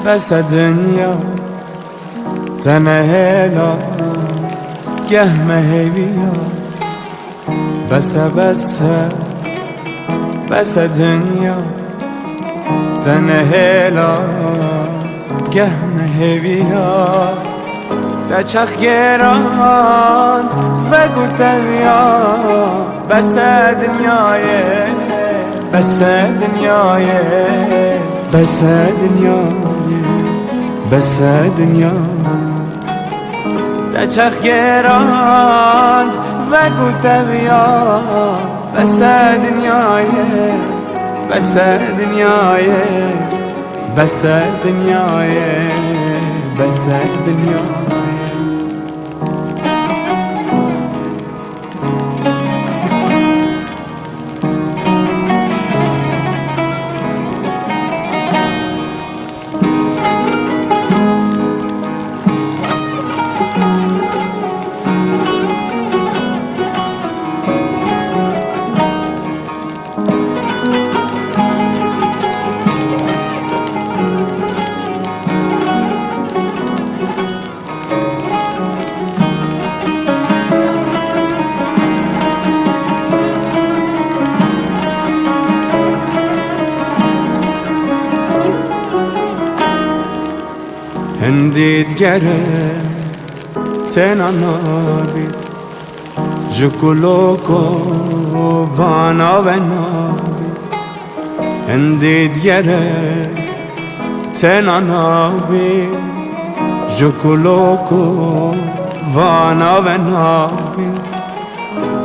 بس دنيا تنهيلا قهم هيبيا بس دنيا تنهيلا قهم هيبيا تشخ جيرانت فقلت يا بس دنياي بس دنياي بس دنياي بس دنيا تشخ جيرانت فقلت يا بس دنياي بس دنياي بس دنياي بس دنياي هندي تقرب تنانابي جوكولوكو فانا ونابي هندي تقرب تنانابي جوكولوكو فانا ونابي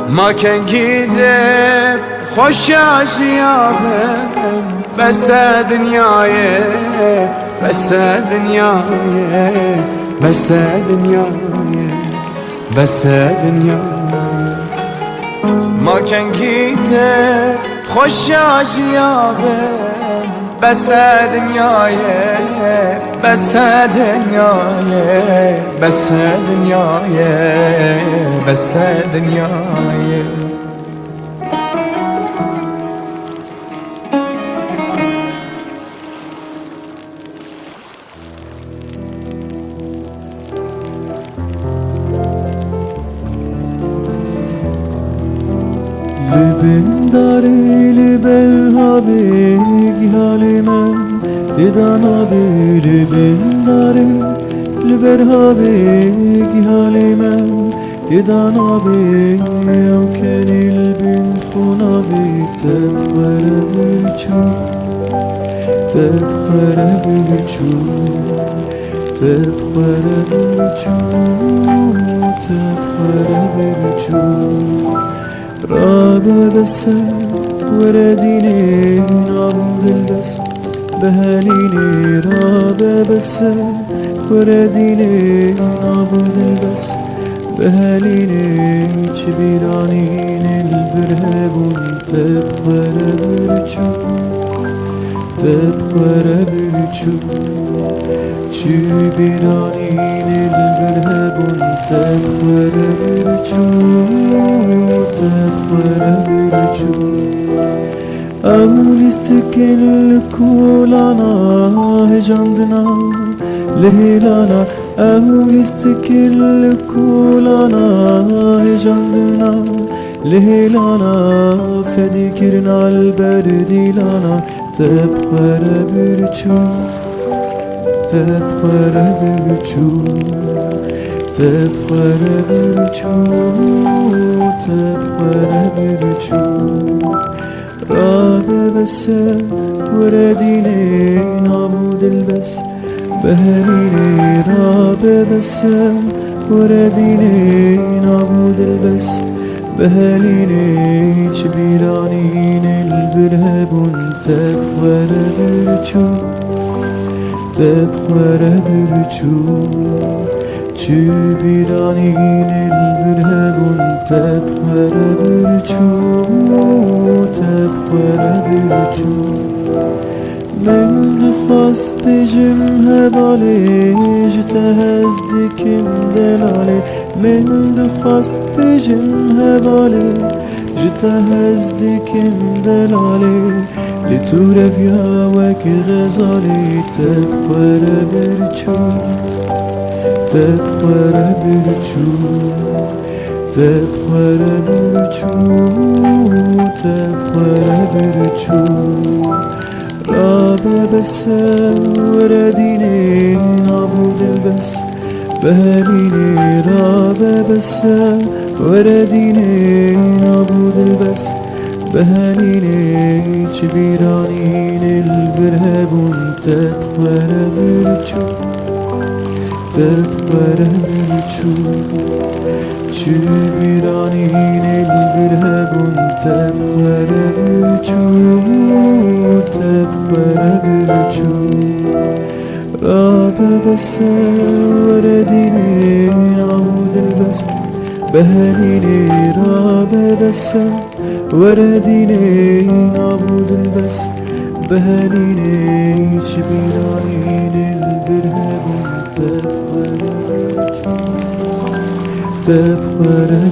ما كان gidip خوش yaşayalım بس دنياي بس دنياي بس دنياي بس دنياي ما كان gidip خوش yaşayalım بس دنياي بس دنياي بس دنياي بس دنياي لبن داري لبن هابي جهاليما تدانا بي لبن داري لبن هابي جهاليما تدانا بي او كان البن خونا بي تبخر بلچو تبخر بلچو تبخر بلچو تبخر بلچو رابع بس ورديني نعبد البس بهاليني رابع بس ورديني نعبد البس بهاليني çbirانين البرهب تبخر برچو تبخر برچو çbirانين البرهب تبخر برچو أولستكل كولانا هجندنا لهلانا أولستكل كولانا هجندنا لهلانا فذكرنا البرديلانا تبخر برچو تبخر برچو تبخر برچو تبخر برچو رابع بس ورديني نعبد البس بهاليني رابع بس ورديني نعبد البس بهاليني çbirانين البرهب تبخر برچو تبخر برچو çbirانين البرهب تبخر برچو تبخر برچو من دخواست بجم هبالي جتهزدكم دلالي من دخواست بجم هبالي جتهزدكم دلالي تو رویا وک غزالی تبخوره برچو تبخوره برچو تبخوره برچو تبخوره برچو رابه بسه وردینه نابود البس بهلینه رابه بسه وردینه نابود البس بهلینه چه بیرانین البرهبون تبخوره برچو تبخوره برچو چه بیرانین البرهبون تبخوره برچو تبخوره برچو رابه بسه وردینه نابود البس بهلینه رابه بسه وردینه نابود البس بهلینه چه بیرانین البرهبون تبخوره برچو تبخوره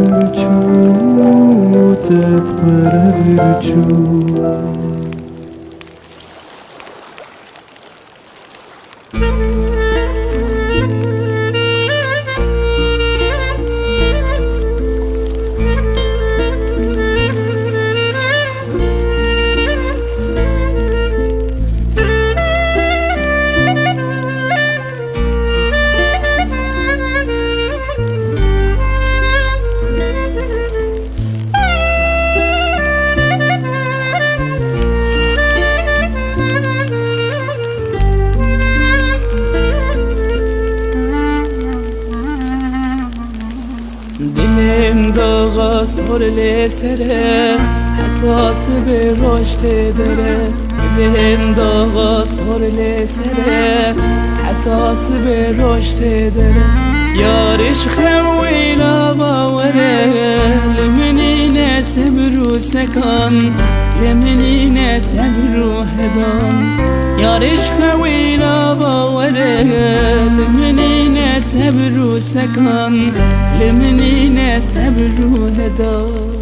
برچو تبخوره برچو دلم داغا سر لسره حتی سبه رشت داره دلم داغا سر لسره حتی سبه رشت داره یارش خویلا باوره لمنی نسب رو سکان لمنی نسب رو هدان یارش خویلا باوره لمنی نسب رو سکان لمنی نسب رو هدان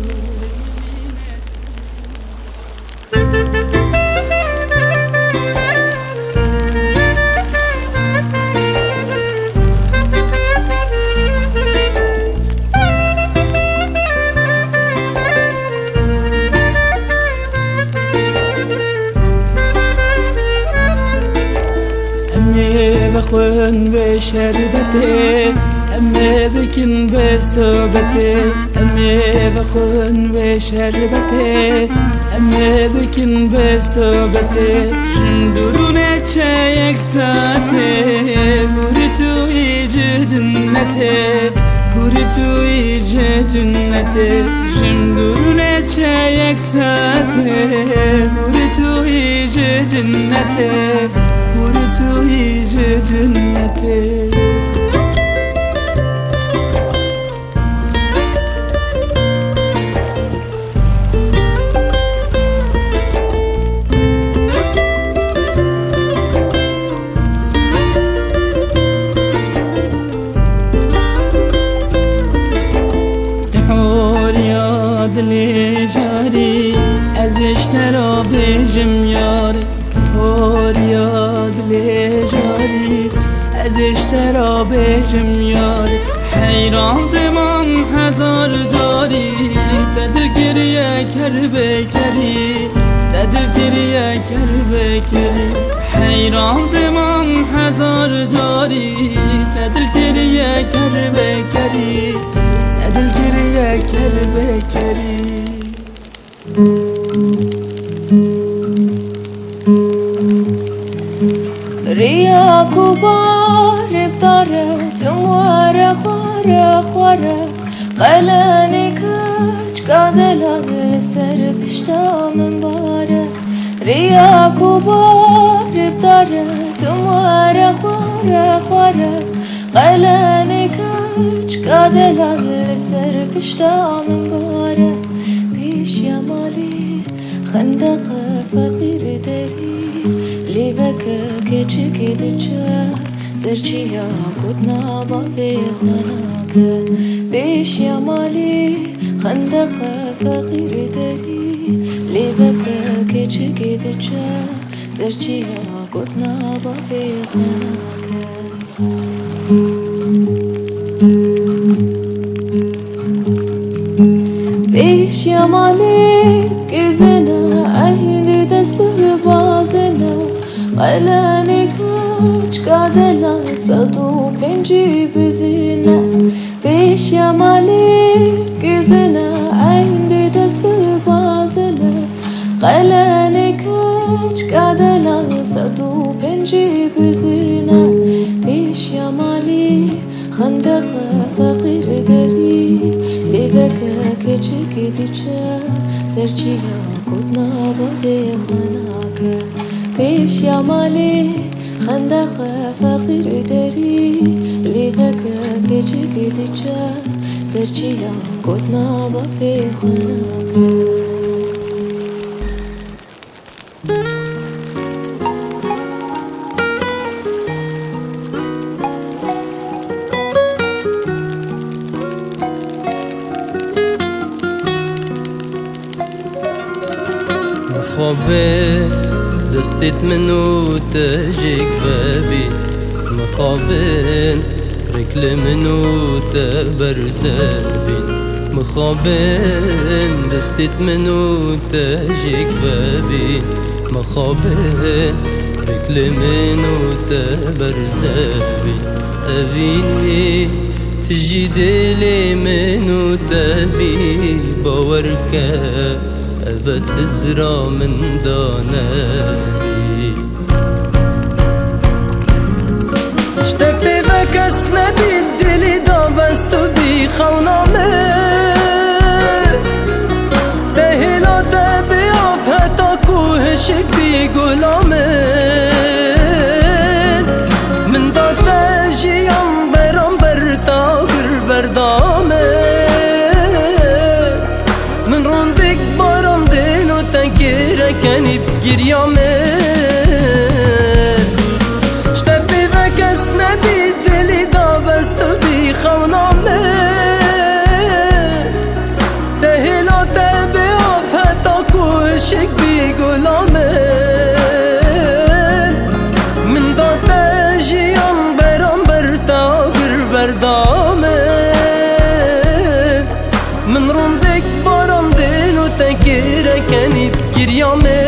بخون بشربته أمي بكن بصوبته أمي بخون بشربته أمي بكن بصوبته شندورونه چايك ساته كورتو يجي جنته كورتو يجي جنته شندورونه چايك ساته كورتو يجي جنته كورتو يجي جنته دلی جاری از اشترا بجم یاری فریاد دلی جاری از اشترا بجم یاری حیران دمان هزار جاری دد گریه کر بکری دد گریه کر بکری حیران دمان هزار جاری دد گریه کر بکری دل گریه کر بکری ریا کوبار داره تمواره خواره خواره قلنی کچ قدلار سر پشتم باره ریا کوبار داره تمواره خواره خواره قلنی کچ قدلار سر پشتم باره پیش یمالی خندق فقیر داری لیبک کچکی دچه زرچیا کدنا با بیخناکه پیش یمالی خندق فقیر داری لیبک کچی گیدچه زرچی گتنا با بیخناکه بیش یمالی گزنه اهلی دست به بازنه قلنی کچ کادلا صدو پنجی بزینه بیش یمالی گزنه اهلی دست به بازنه قلنی کچ کادلا صدو پنجی بزینه بیش یمالی خندق فقیر داری لیبک کچی گیدیچه سرچی کدنا با بیخناکه پیش یمالی خندق فقیر داری لیبک کچی گیدیچه سرچی کدنا با بیخناکه مخابه دستت منو تجيك بابي مخابين رجل منو تبرزابين مخابين دستت منو تجيك بابي مخابين رجل منو تبرزابين أبيني تجي دلي منو تبي باوركا أبد إزرا من دانبي اشتبه بكس ندي دلي دا بستو بي خونامي تهلا دبي آفهتا کوهشك بي غلامي من دا تجيان برام برتا گر بردامي كاني بقريامي اشتبي بكس ندي دلي دا بستو بي خونامي تهلا تبي آفهتا کوهشك بي غلامي من دا تجيان برام برتا گر بردامي من روندك بارام دلو تنكيرا كاني بقريامي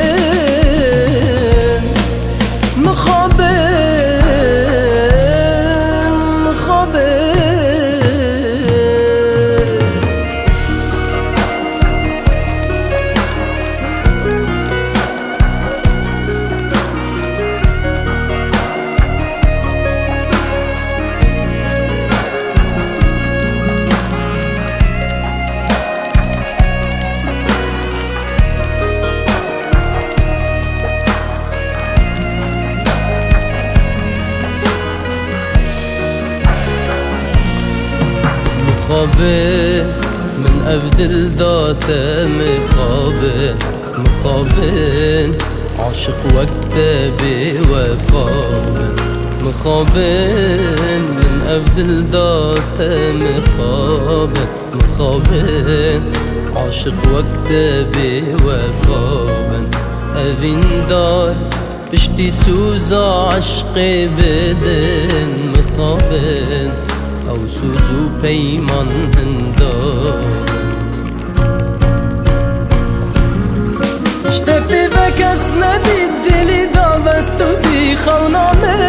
مخابه من أبدل داتا مخابين عاشق وقته بوفابن مخابين من أبدل داتا مخابين عاشق وقته بوفابن أبين دار بشتي سوزا عشقي بدن مخابين أو سوزو پیمان هندارن اشتبه بكس ندي دلي دا بستو بي خونامي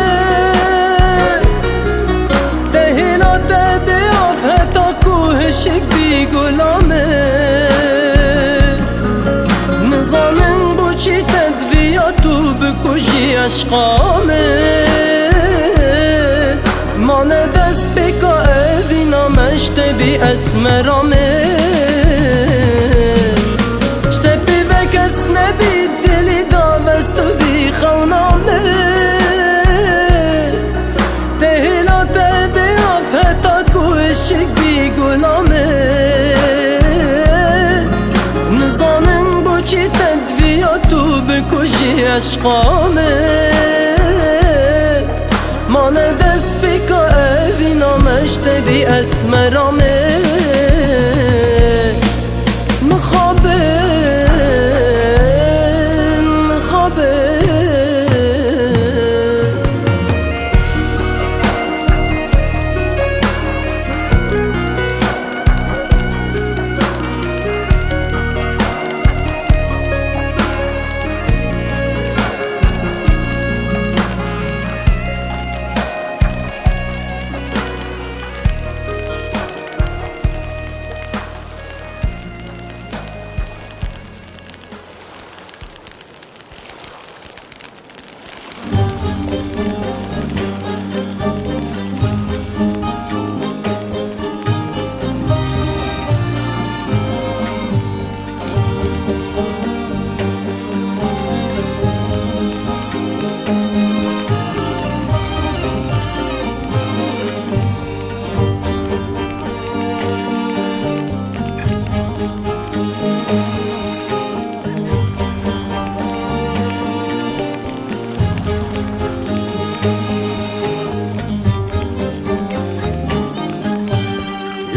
تهلا تبي آفهتا کوهشك بي غلامي نظامن بوچي تدوياتو بكوشي عشقامي مانه دست بکا اوینا مشتبی اسمرامه اشتبی بکس نبی دلی دا بستو بی خونامه تهلا تبی آفهتا کوهشک بی غلامه نزانم بوچی تدویاتو بکشی عشقامه مانه دست بکا اوینا مشتبی اسمرامه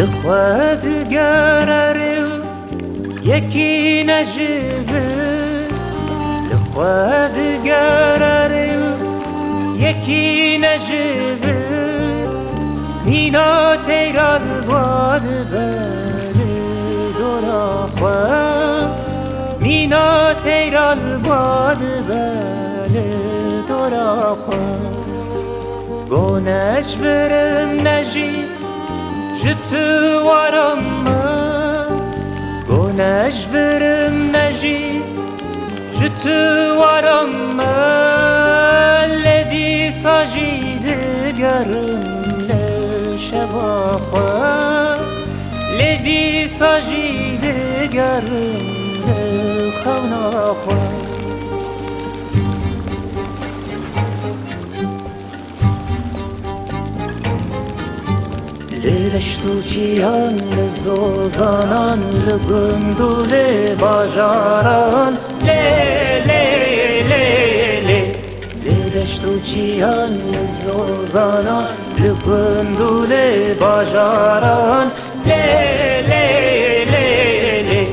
لخواد قراري يكي نجيب لخواد قراري يكي نجيب مینا تیرال باد بله دورا خواه مینا تیرال باد بله دورا خواه گونش برم نجی جتو وارم گونش برم نجی جتو وارم لدی ساجید گرم شبا خواه لدی ساجید گرم خونا خواه لشتو چیان لزوزانان لگندو لباجاران لی لی لی لی لشتو چیان لزوزانان لگندو لباجاران لی لی لی لی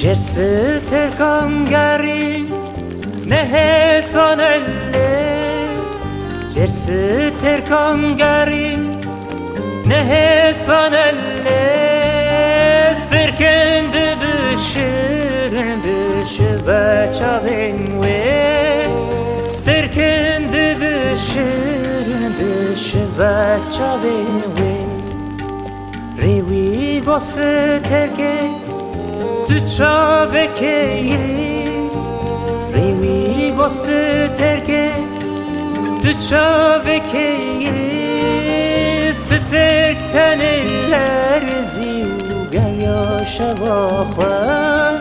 جرس ترکم گری نه سانله جرس ترکم گری نه سانله سرکند بشر بچاوین و سرکند بشر بچاوین و ریوی گوس ترکه tu çavekeye Revi gos terke tu çavekeye Sterkten eller zivgen yaşava khwa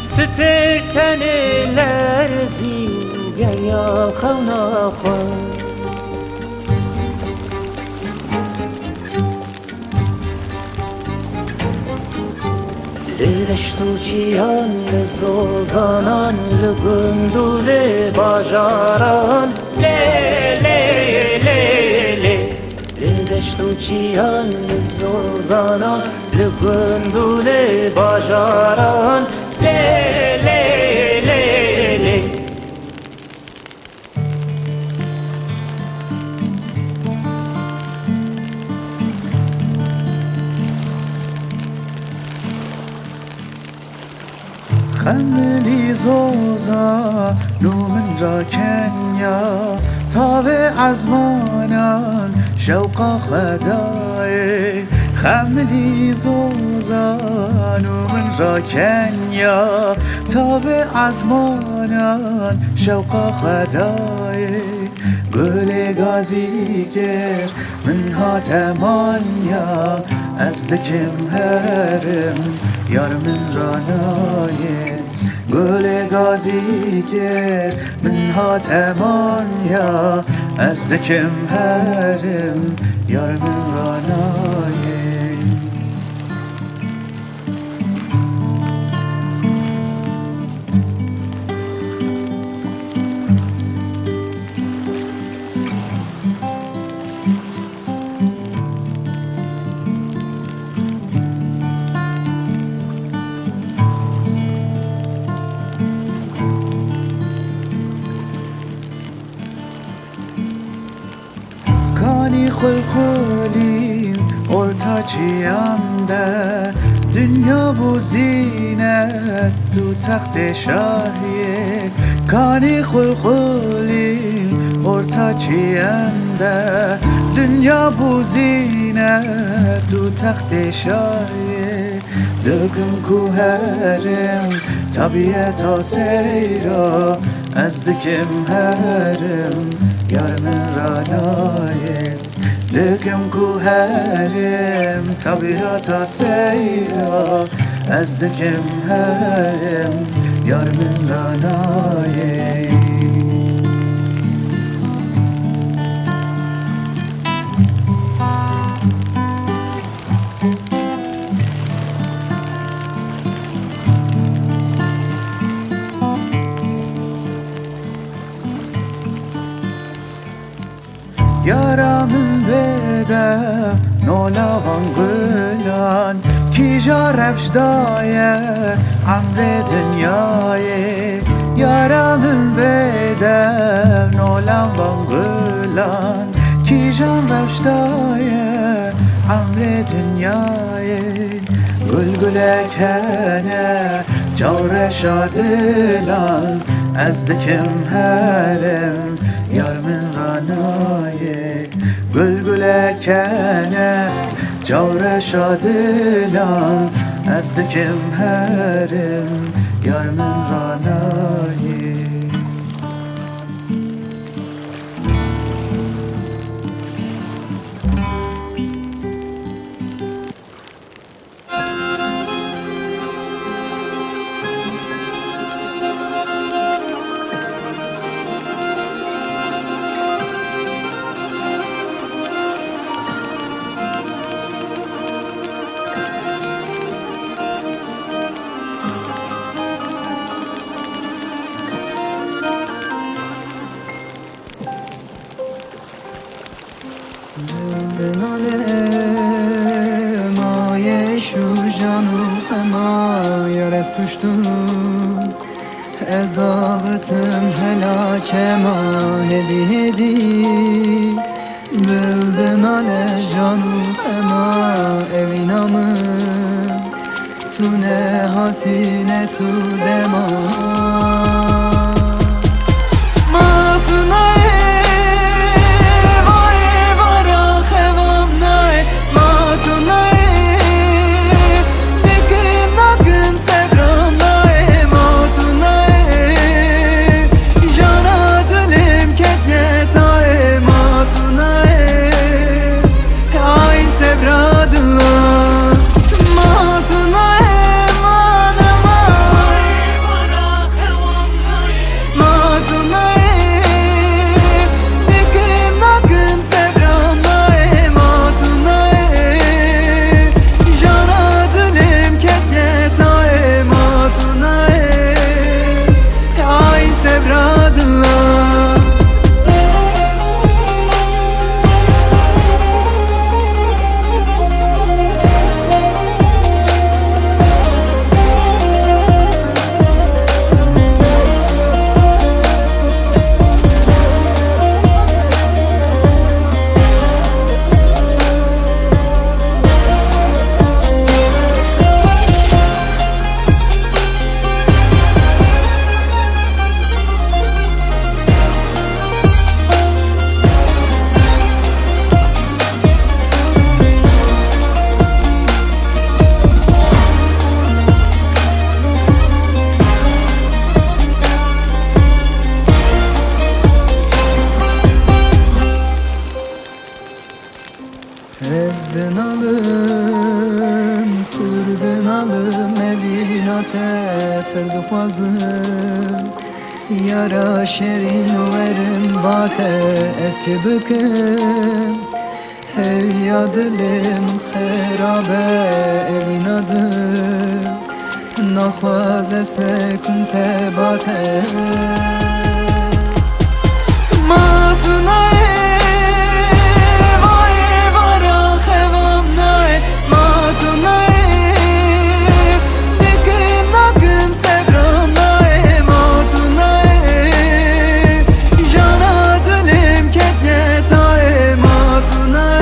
Sterkten eller zivgen yaşava khwa لشتو چیان لزوزانان لگندو لباجاران لی لی لی لی لشتو چیان لزوزانان لگندو لباجاران لی لی لی لی خملی زوزا نومن را کنیا تاب ازمانان شوقا خدای خملی زوزا نومن را کنیا تاب ازمانان شوقا خدای گل گازی گر من هاتمانیا از دکم هرم یار من رانای گل گازی گر من هاتمانیا از دکم هرم یار من رانای خلخولیم ortaçıyamda Dünya bu zinet tu taht şahiye Kani khulkhulim ortaçıyamda Dünya bu zinet tu taht şahiye Döküm kuherim tabiata seyra Ez dikim herim yarmin ranaye Döküm kuherim tabiata seyra Ez dikim herim yarmin ranaye Yaramın veda nolavan gılan Kija revşdaye amre dünyayı Yaramın veda nolavan gılan Kija revşdaye amre dünyayı Gülgüle kene cavre şadilan Ezdikim herim yarmin ranaye Gülgüle kene cavre şadilan Ezdikim herim yarmin ranaye شو جانو اما یارز کشتم ازابتم هلا چما هدی هدی بلدن آله جانو اما اوینامم تو نهاتی نه تو دما Ezdin alım, kurdun alım evin ateper duxwazım Yara şerin verim bate ez çi bikim Hevya dilim xerabe evin adım Naxwaz sekun te bate Tonight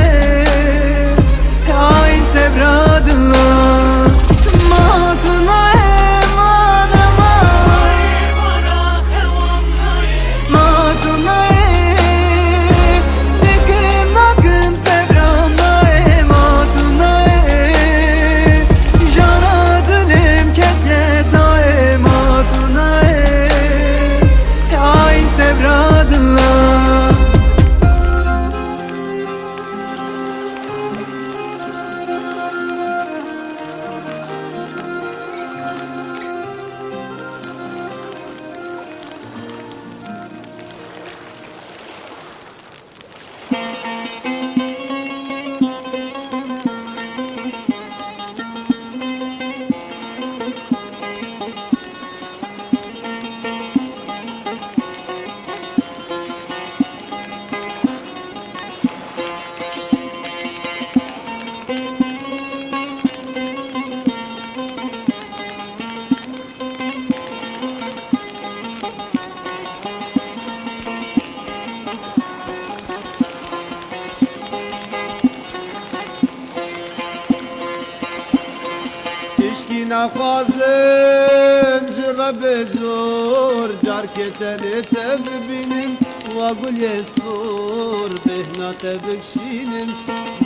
نخوازم جرب زور جار كتني تببينم واقول يسور بهنا تبكشينم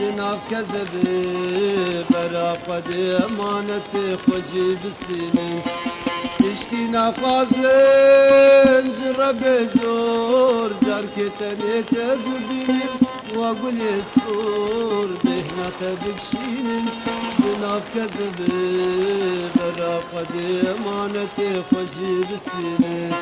دناف كذبي برا قد امانتي خوشي بستينم تشكي نخوازم جرب زور جار كتني تببينم واقول يسور بهنا تبكشينم دناف كذبي برا قد امانتي خوشي بستينم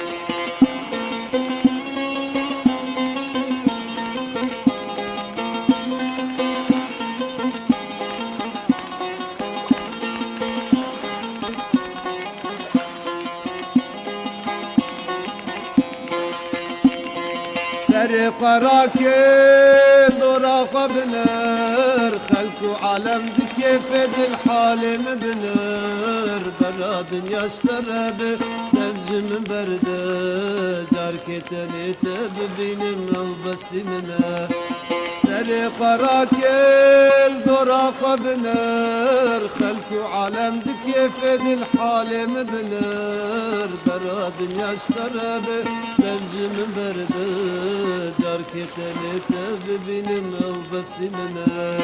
سري قراكي دورا بنر خلكو عالم كيف الحال مبنر برا دنيا اشترب نفج من برد جار كتني تببين ملبسي منه سري قراكي دورا بنر خلكو عالم كيف الحال مبنر برا دنيا اشترب نفج من برد جار كتني تببين ملبسي منه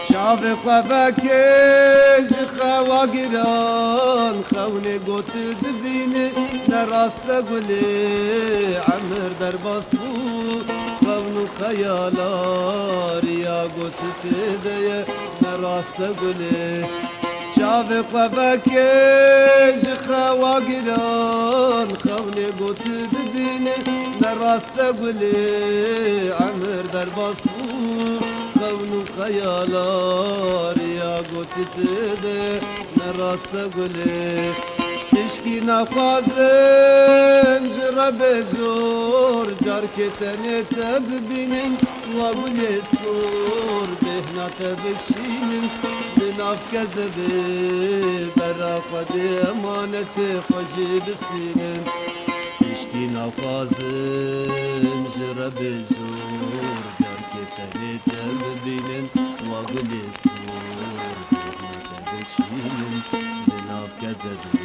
شاف قفاكش خوا قران خوني قوت دبيني نراست قولي عمر در باسبو خونو خيالار يا قوت تدي نراست قولي شاف قفاكش خوا قران خوني قوت دبيني نراست قولي عمر در باسبو خونو خيالار يا قوت تدي نراست قولي تشكي نخوازم جرب زور جار كتني تببينم واقول يسور بهنا تبكشينم بناف كذبي برا قد امانتي خوشي بستينم تشكي نخوازم جرب زور جار كتني تببينم واقول يسور بهنا تبكشينم بناف كذبي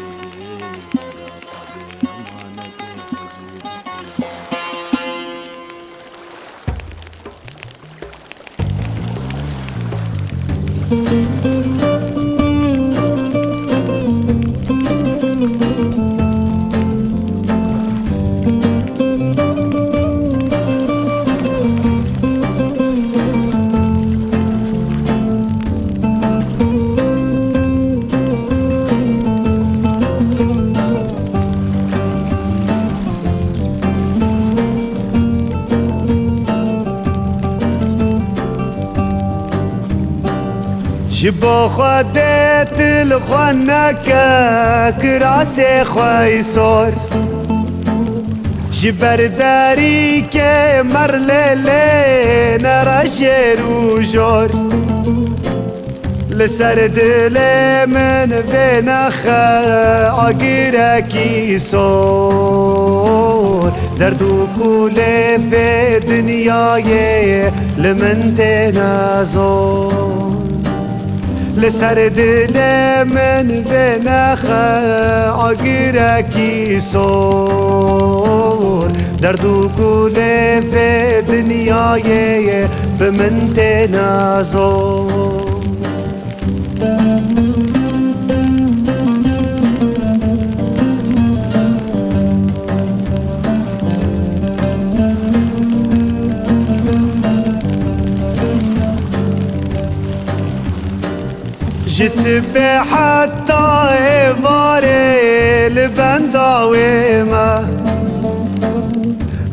جبو خدت الخنك كراسي خيصور جبر داري كمر ليلي نرشر وجور لسرد من بين عقيرك صور دردو كل في دنياي لمن تنازور لسرد من بين عقيرك صور دردو كل في دنياي بمن تنازور جسب حتى إباري لبنداويما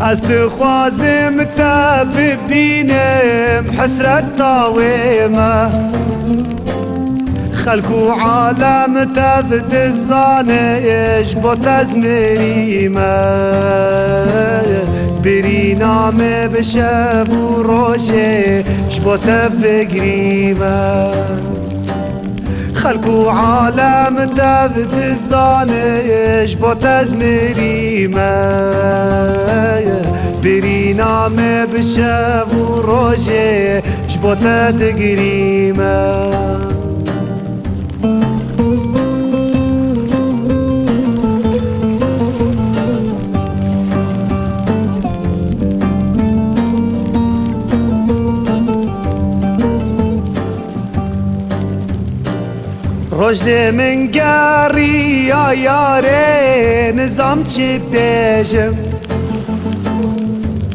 استخوازم تببينم حسرة طاويما خلقو عالم تبد الزانش بوت ازمريما برينا ما بشاف وروشي شبوت بقريما خلقو عالم تبد الزانش بو تزميري ما برينا ما بشاف وروجه جبو تدقري ما رجل من قاري يا ياري نظام چی بیجم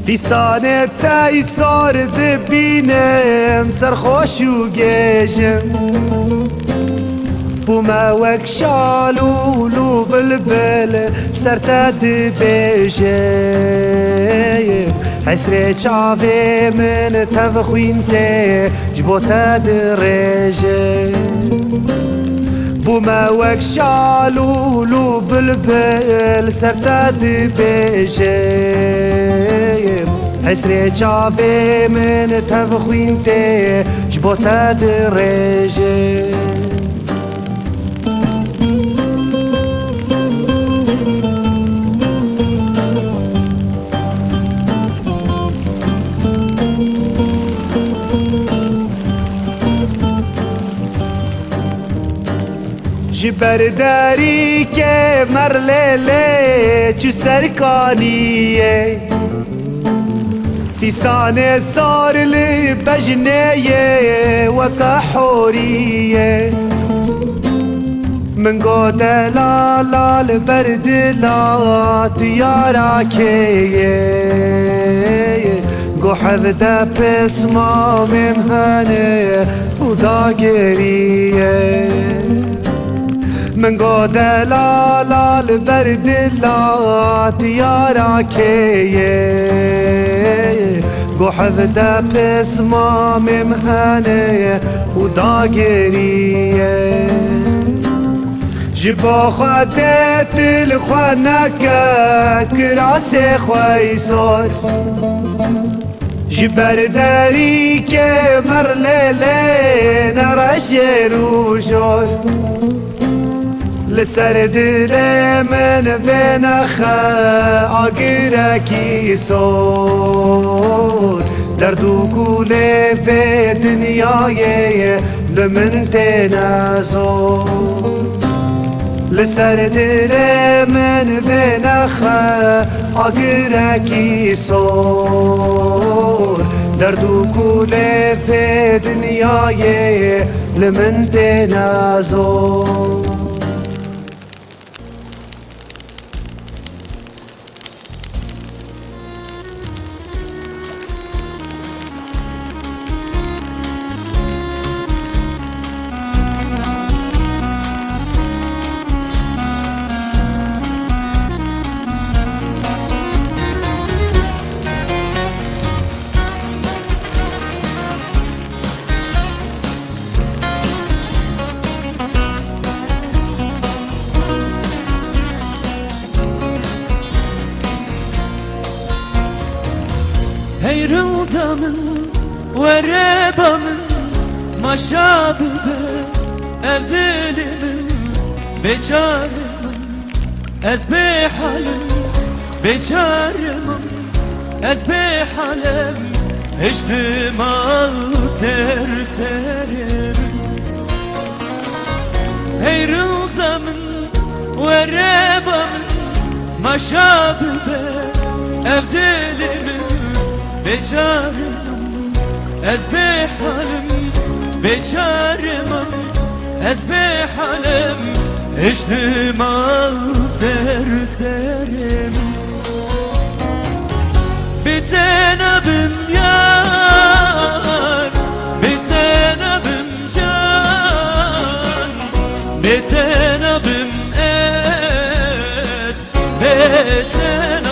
فیستان تایسار ببینم سرخوش و گیجم بوما وک شالولو بلبل سرتد بیجم حسري چاوي من تفخوين تي جبوتا درجه بوما وك شالولو بلبل سرتاد بيجيم حسري چاوي من تفخوين تي جبوتا درجه جبر داری که مرلیله چو سرکانیه فیستان سارلی بجنیه وکا حوریه من قد لال بردلات یارا کیه گو حفده بسما ممهنه بودا گریه من قد لال بردلات يارا كيه قو حفده بسما ممهنه وداقريه جبا خدت الخوانك كراسي خويصور جبر داري كمر ليلين رشير وجور لسر دل من بنخا آگرکی سود درد و گوله به دنیای لمن تنازو لسر دل من بنخا آگرکی سود درد و گوله به دنیای لمن تنازو Heyrıldamın verebamın maşabıbe evdilimin becarımın ezbehalim becarımın ezbehalim ecdimal serserim Heyrıldamın verebamın maşabıbe evdilimin becarım ezbehalim becarım ezbehalim ecdimal serserim bitenabim yar bitenabim can bitenabim et bitenabim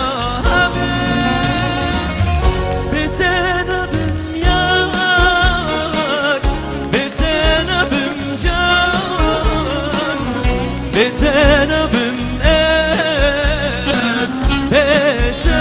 Betenabim ez betenabim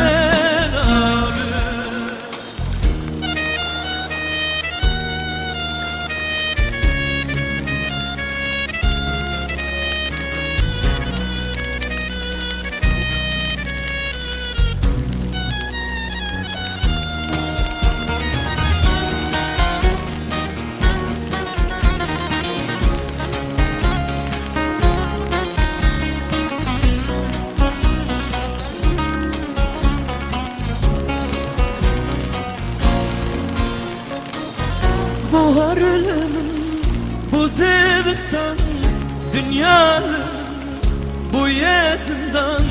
zevstan dünyanın bu yezinden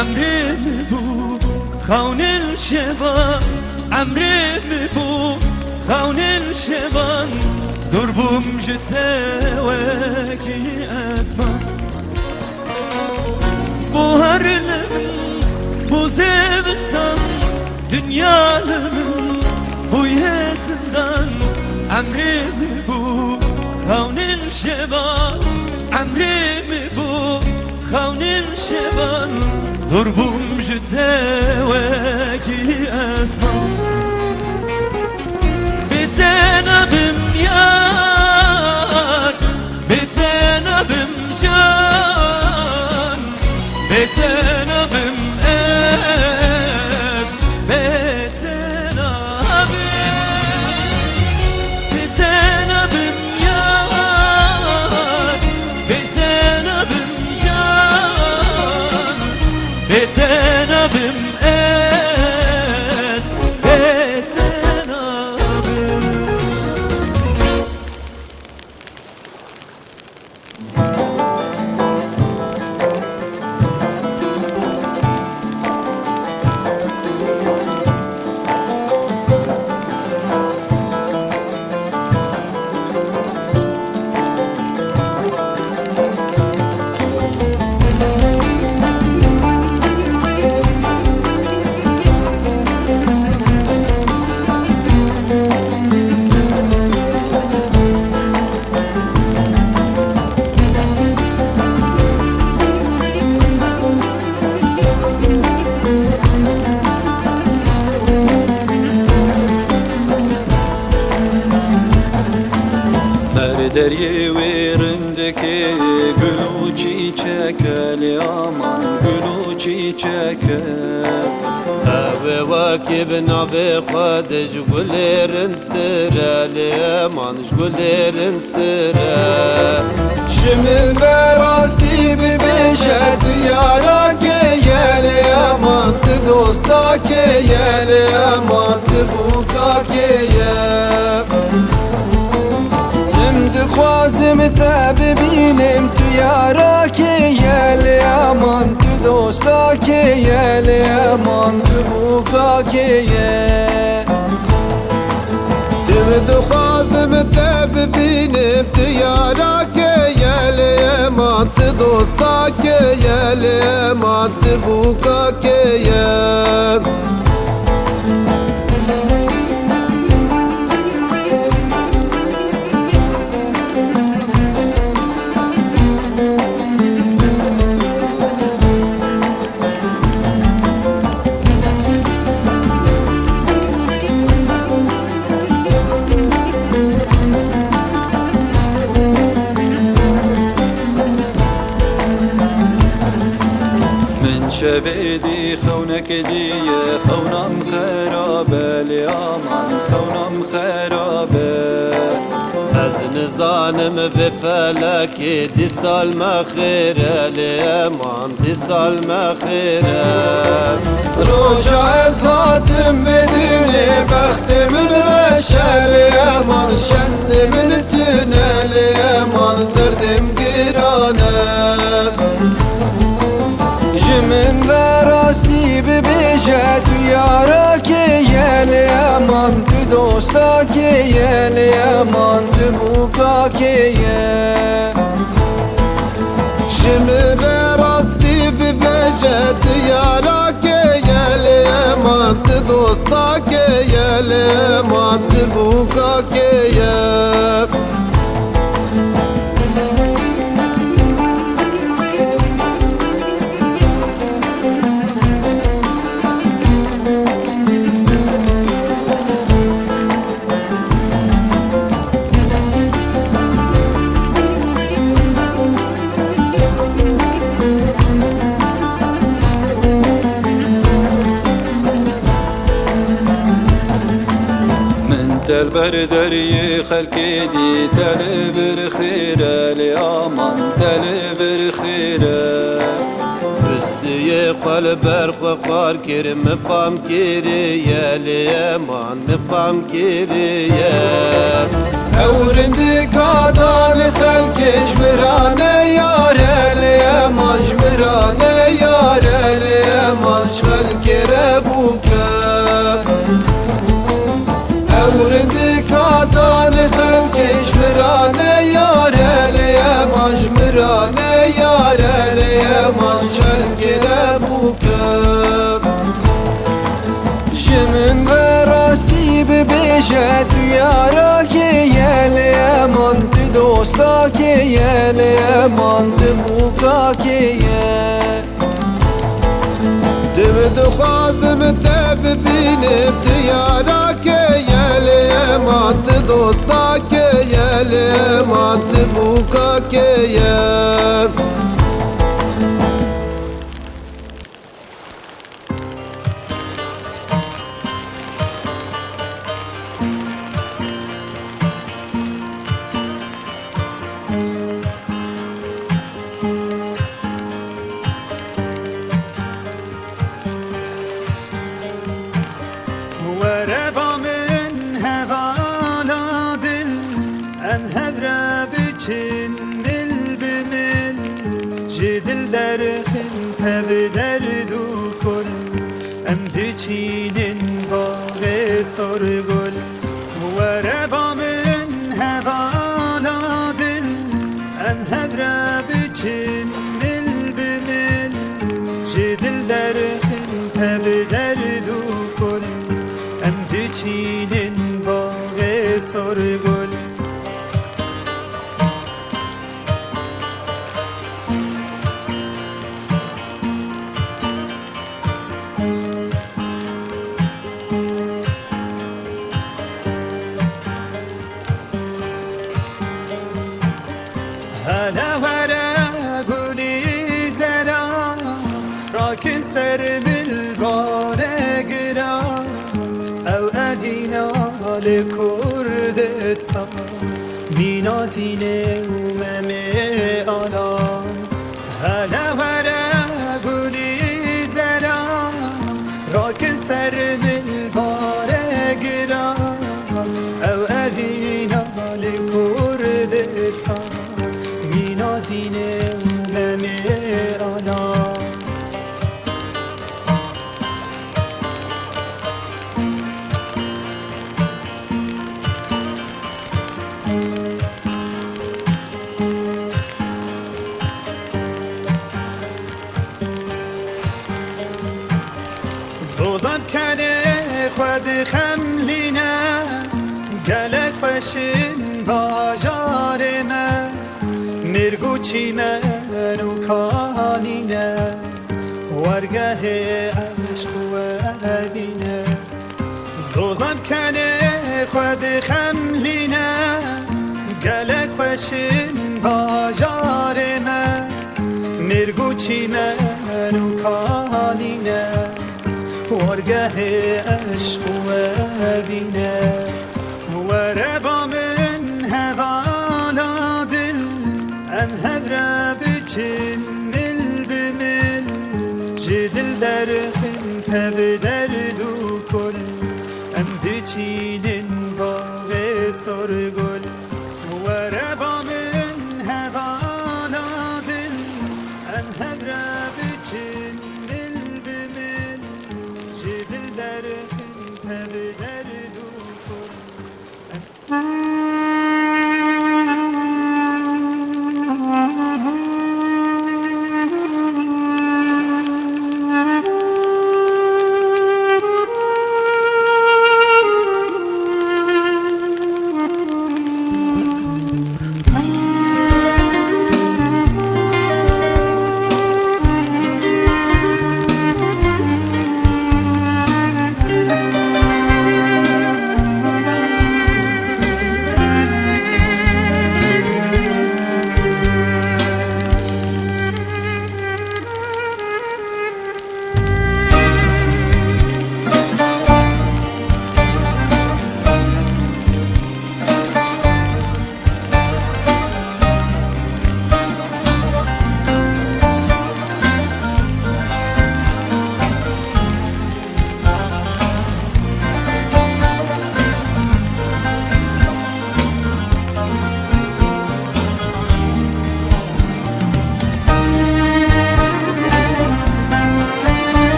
emrimi bu kavnil şevan emrimi bu kavnil şevan durbum jiteveki esman bu harlem bu zevstan dünyanın bu yezinden emrimi bu kavnil şevan emrimi bu kavnil şevan durbum jiteveki esman bitenabim yar bitenabim can bitenabim es bitenabim yar bitenabim can bitenabim es bitenabim. Deriye verindeki gülü çiçekel yaman gülü çiçekel Ave vakib nabe khadej gulerin tere leman gulerin tere Şimin ve rasti bi beşet yara ke yel yaman dosta ke yel yaman buka ke yel خوازم تب بینم تو یارا که یل امان تو دوستا که یل امان تو بوکا که یل دو خوازم تب بینم تو یارا که یل امان تو دوستا که یل امان تو بوکا که یل شبيدي خونك دي خونم خرابة اليامان خونم خرابة از نزانم به فلکی دی سال مخیره لیمان دی سال مخیره روژا از هاتم بدونی بخت من رشه لیمان شنس من تونه لیمان دردم گرانه جمن و راستی ببیشه تو یارا که یل امان تو دوستا که یل امان تو بوکا که یل جمن و راستی ببیشه تو یارا که یل امان تو دوستا که یل امان تو بوکا که یل تل بردري خلقي دي تل برخيرة اليامان تل برخيرة Üstüye خال برق خار کرم مفهم کریه لیمان مفهم کریه اورندی کادان خلکش برانه یاره لیمان برانه یاره لیمان خلک ربوکه اورندی کادان خلکش برانه یاره لیمان برانه یاره لیمان خلک ربوکه جمن راستی ببیشه تو یارا که یلی امان تو دوستا که یلی امان تو بوکا که یه دم دخوازم تب ببینم تو یارا که یلی امان تو دوستا که یلی امان تو بوکا که یه وربا من هوالا دل ام هدرا بچن مل بمل جدل درخن تب دردو کل ام بچینن باغ سرگل وربا من هوالا دل ام هدرا بچن مل بمل جدل درخن تب دردو کل ام بچینن باغ سرگل هلا ورا گلی زرا راکن سر بالبار گرا او ادینا لکردستان مینازینه اومم آلا هلا ورا گلی زرا راکن سر بالبار گرا او ادینا لکردستان مینازینه اومم آلا زوزات کنه خود خملینه گلک بشین باجار من مرگو چی منو کانینه ورگه عشق و عبینه زوزات کنه خود خملینه گلک بشین باجار من مرگو چی منو کانینه ورگه عشق و عبینه وربا من هوالا دل ام هدرا بچن مل بمل جدل درخن تب دردو کل ام بچینن باغ سرگل وربا من هوالا دل ام هدرا بچن مل بمل جدل درخن تب دردو کل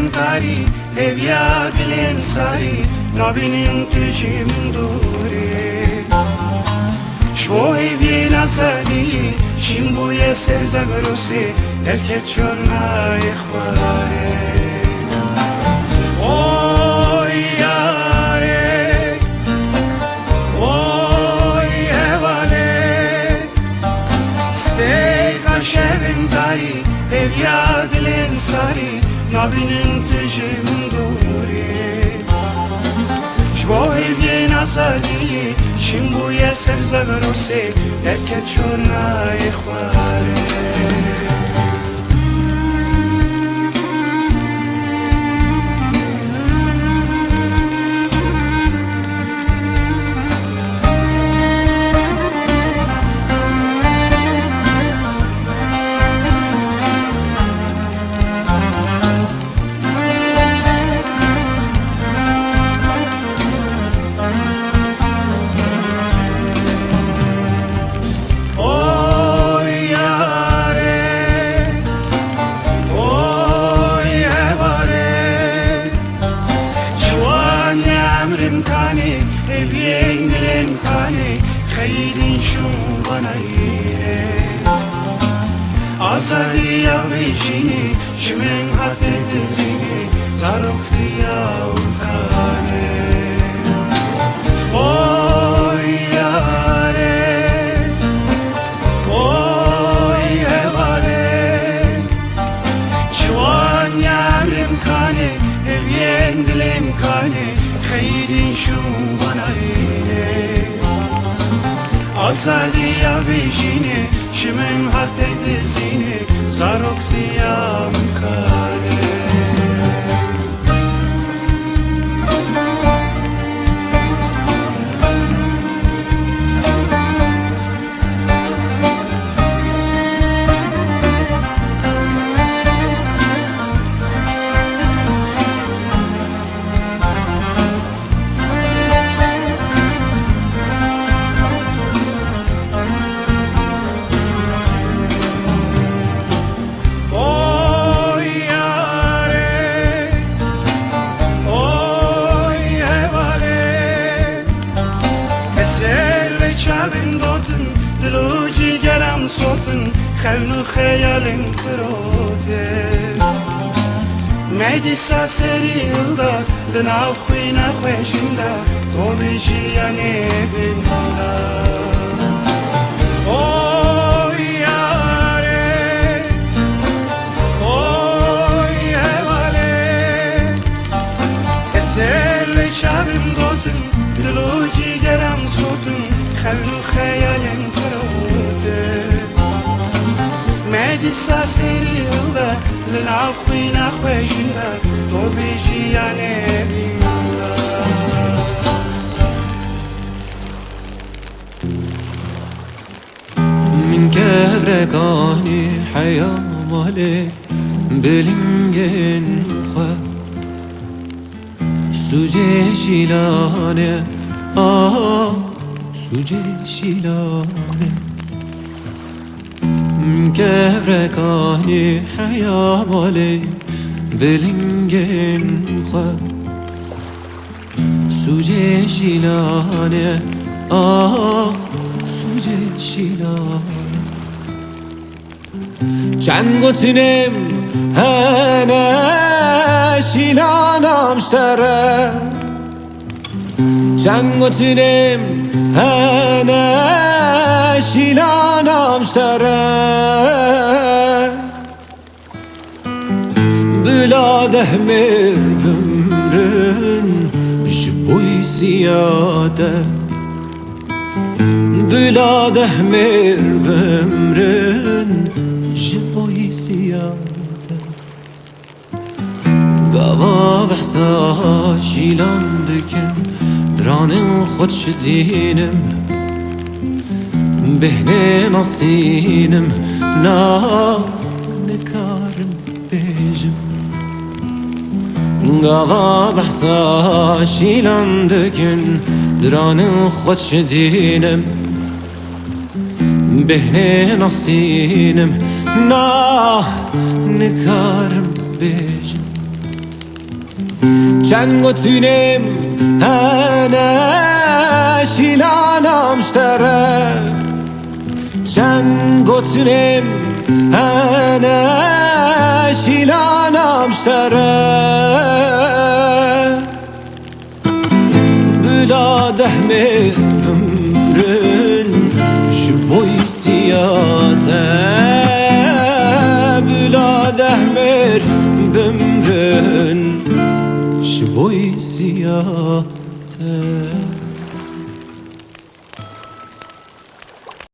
تاری هویا دلین ساری نبینیم تجیم دوری شوی بی نزدی شیم بوی سرزگروسی درکت چون نای خواره اوی یاره اوی هواله ستیقا شبیم داری هویا دلین ساری نبینیم تجیم دوری شوی بی نزدی شیم بوی سرزگروسی درکت چون نای خواره آزادی یا بیشینی شمن حد دزینی زارختی یا کانه اوی یاره اوی هواله جوان یامرم کانه هوین دلم کانه خیرین شو بناینه آزادی یا بیشینی شمن حد دزینی زارختی یا کانه خونو خیالم کروده میدی ساسری الدا دناو خوی نخوشنده تو بیشیانه بینده اوی یاره اوی هواله اسل شبم دودن دلو جیگرم سودن خونو خیالم کروده میدی ساسری الدا لناو خوی نخوشنده تو بیشیانه بینده من كبركاني حياة مالي بلنجن خوا سوجي شيلاني سوجي شيلاني من كبركاني حياة مالي بلنجن خوا سوجي شيلاني سوجي شيلاني چند گوتینم هنه شیلانم شتره چند گوتینم هنه شیلانم شتره بلاده مر بمرن جبوی زیاده بلاده مر بمرن جبوی زیاده گاوا بحثا شیلان دکن دران خود شدینم بهنه نصینم نا نکارم بیجم گاوا بحثا شیلان دکن دران خود شدینم بهنه نصینم نا نکارم بیجم چند گتونم هنه شیلانم شتره چند گتونم هنه شیلانم شتره بلا دهمه ömrün şu boy siyate Bula dehmer ömrün şu boy siyate